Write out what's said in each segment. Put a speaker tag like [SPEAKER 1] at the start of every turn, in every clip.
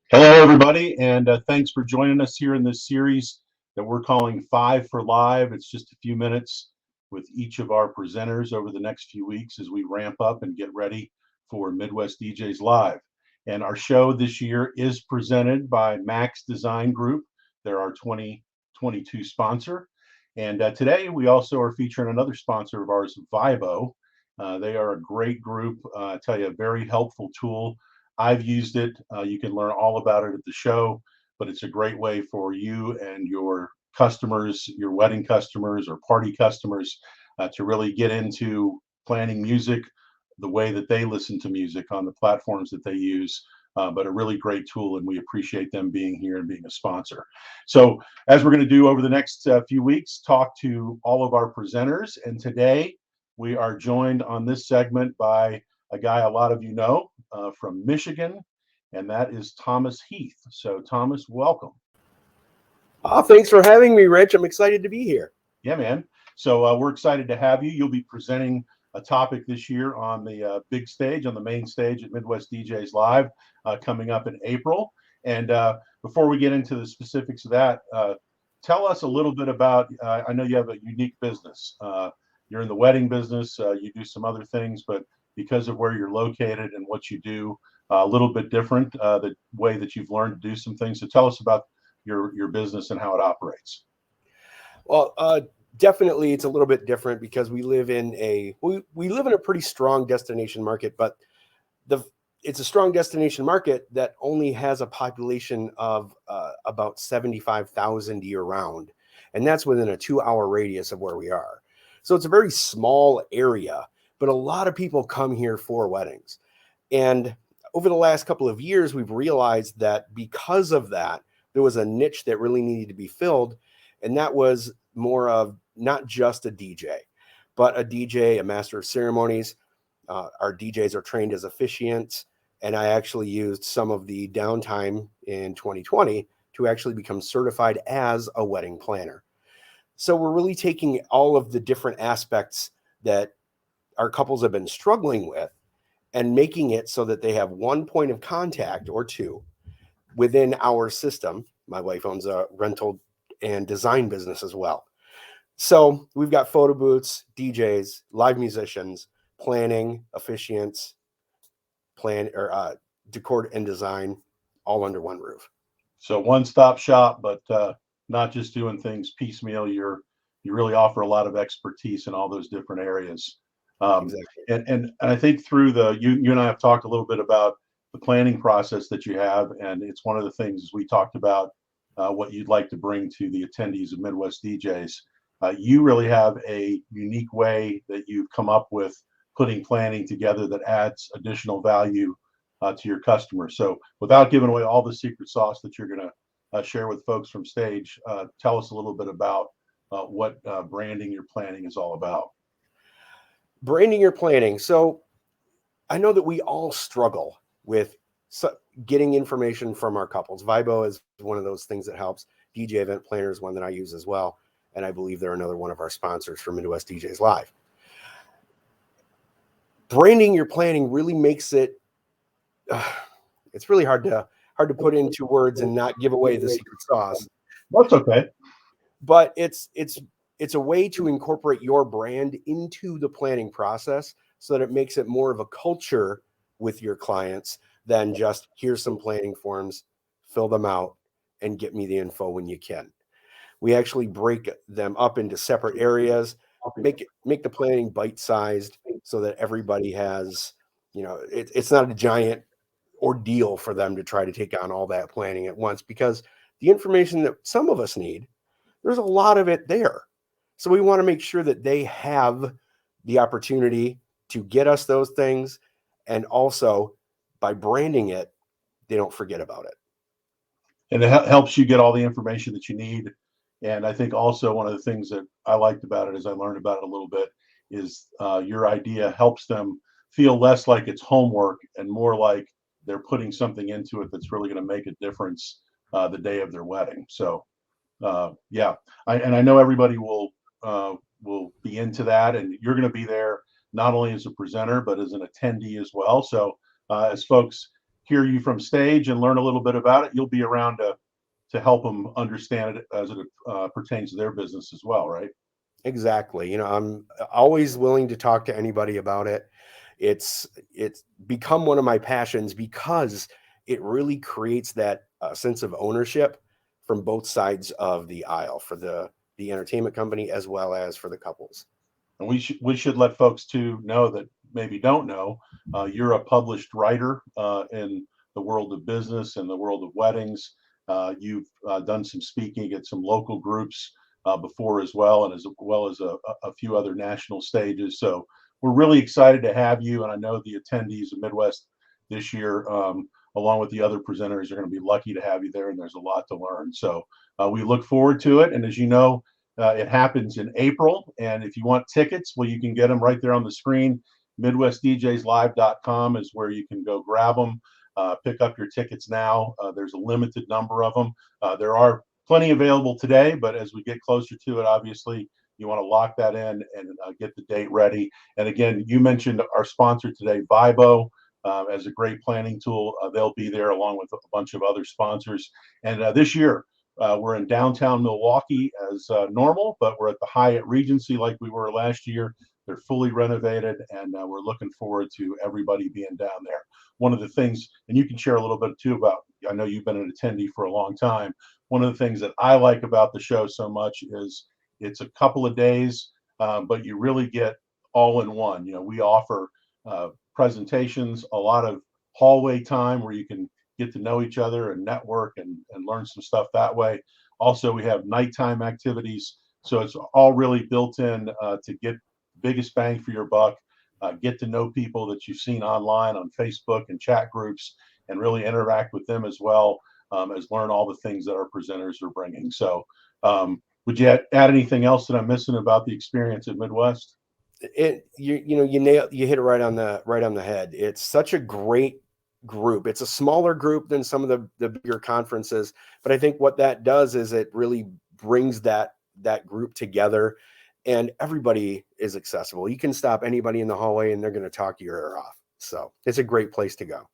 [SPEAKER 1] Hello, everybody, and thanks for joining us here in this series that we're calling 5 for Live. It's just a few minutes with each of our presenters over the next few weeks as we ramp up and get ready for Midwest DJs Live. And our show this year is presented by Max Design Group. They're our 2022 sponsor. And today we also are featuring another sponsor of ours, Vibo. They are a great group, I tell you, a very helpful tool. I've used it. You can learn all about it at the show, but it's a great way for you and your customers, your wedding customers or party customers, to really get into planning music the way that they listen to music on the platforms that they use. But a really great tool, and we appreciate them being here and being a sponsor. So as we're going to do over the next few weeks, talk to all of our presenters. And today we are joined on this segment by a guy a lot of you know from Michigan, and that is Thomas Heath. So Thomas, welcome.
[SPEAKER 2] Thanks for having me, Rich. I'm excited to be here.
[SPEAKER 1] Yeah, man. So we're excited to have you. You'll be presenting a topic this year on the big stage, on the main stage at Midwest DJs Live, coming up in April. And before we get into the specifics of that, tell us a little bit about, I know you have a unique business. You're in the wedding business, you do some other things, but because of where you're located and what you do, a little bit different, the way that you've learned to do some things. So tell us about your business and how it operates.
[SPEAKER 2] Well, definitely it's a little bit different because we live in a pretty strong destination market, but it's a strong destination market that only has a population of about 75,000 year round. And that's within a 2-hour radius of where we are. So it's a very small area, but a lot of people come here for weddings. And over the last couple of years, we've realized that because of that, there was a niche that really needed to be filled. And that was more of not just a DJ, but a DJ, a master of ceremonies. Our DJs are trained as officiants. And I actually used some of the downtime in 2020 to actually become certified as a wedding planner. So we're really taking all of the different aspects that our couples have been struggling with and making it so that they have one point of contact or two within our system. My wife owns a rental and design business as well. So we've got photo booths, DJs, live musicians, planning, officiants, decor and design, all under one roof.
[SPEAKER 1] So one-stop shop, but not just doing things piecemeal. You really offer a lot of expertise in all those different areas.
[SPEAKER 2] Exactly.
[SPEAKER 1] And I think through you and I have talked a little bit about the planning process that you have, and it's one of the things we talked about what you'd like to bring to the attendees of Midwest DJs. You really have a unique way that you've come up with putting planning together that adds additional value to your customers. So without giving away all the secret sauce that you're going to share with folks from stage, tell us a little bit about what branding your planning is all about.
[SPEAKER 2] Branding your planning. So I know that we all struggle with getting information from our couples. Vibo is one of those things that helps. DJ Event Planner is one that I use as well. And I believe they're another one of our sponsors for Midwest DJs Live. Branding your planning really makes it, it's really hard to put into words and not give away the secret sauce.
[SPEAKER 1] That's okay.
[SPEAKER 2] But it's a way to incorporate your brand into the planning process so that it makes it more of a culture with your clients than just here's some planning forms, fill them out, and get me the info when you can. We actually break them up into separate areas, make the planning bite-sized so that everybody has, it's not a giant ordeal for them to try to take on all that planning at once, because the information that some of us need, there's a lot of it there. So we want to make sure that they have the opportunity to get us those things. And also by branding it, they don't forget about it.
[SPEAKER 1] And it helps you get all the information that you need. And I think also one of the things that I liked about it, as I learned about it a little bit, is your idea helps them feel less like it's homework and more like they're putting something into it that's really going to make a difference the day of their wedding. So, yeah, I know everybody will will be into that, and you're going to be there not only as a presenter but as an attendee as well. So as folks hear you from stage and learn a little bit about it, you'll be around to help them understand it as it pertains to their business as well, right?
[SPEAKER 2] Exactly. I'm always willing to talk to anybody about it. It's become one of my passions because it really creates that sense of ownership from both sides of the aisle for the entertainment company as well as for the couples.
[SPEAKER 1] And we should let folks too know that maybe don't know, you're a published writer in the world of business and the world of weddings. You've done some speaking at some local groups before as well, and as well as a few other national stages. So we're really excited to have you, and I know the attendees of Midwest this year, along with the other presenters, are going to be lucky to have you there, and there's a lot to learn. So we look forward to it, and as you know, it happens in April, and if you want tickets, well, you can get them right there on the screen. MidwestDJsLive.com is where you can go grab them. Pick up your tickets now. There's a limited number of them. There are plenty available today, but as we get closer to it, obviously, you want to lock that in and get the date ready. And again, you mentioned our sponsor today, Vibo, as a great planning tool. They'll be there along with a bunch of other sponsors. And this year, we're in downtown Milwaukee as normal, but we're at the Hyatt Regency like we were last year. They're fully renovated, and we're looking forward to everybody being down there. One of the things, and you can share a little bit too about, I know you've been an attendee for a long time. One of the things that I like about the show so much is it's a couple of days, but you really get all in one. We offer presentations, a lot of hallway time where you can get to know each other and network and learn some stuff that way. Also, we have nighttime activities. So it's all really built in to get biggest bang for your buck, get to know people that you've seen online on Facebook and chat groups, and really interact with them as well as learn all the things that our presenters are bringing. So would you add anything else that I'm missing about the experience at Midwest?
[SPEAKER 2] You hit it right on the head. It's such a great group. It's a smaller group than some of the bigger conferences, but I think what that does is it really brings that group together, and everybody is accessible. You can stop anybody in the hallway and they're going to talk your ear off. So it's a great place to go.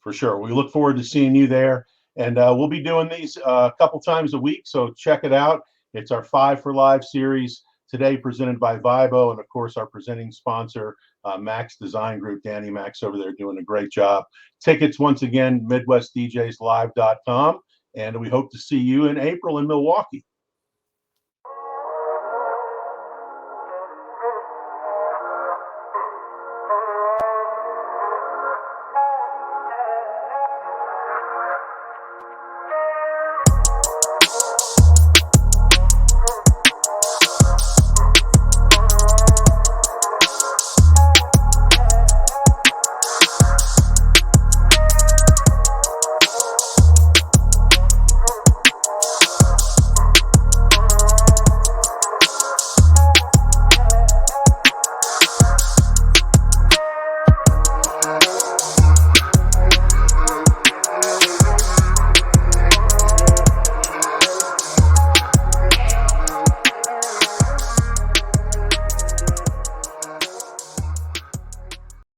[SPEAKER 1] For sure. We look forward to seeing you there. And we'll be doing these a couple times a week. So check it out. It's our 5 for Live series today, presented by Vibo. And of course, our presenting sponsor, Max Design Group, Danny Max over there doing a great job. Tickets, once again, MidwestDJsLive.com. And we hope to see you in April in Milwaukee.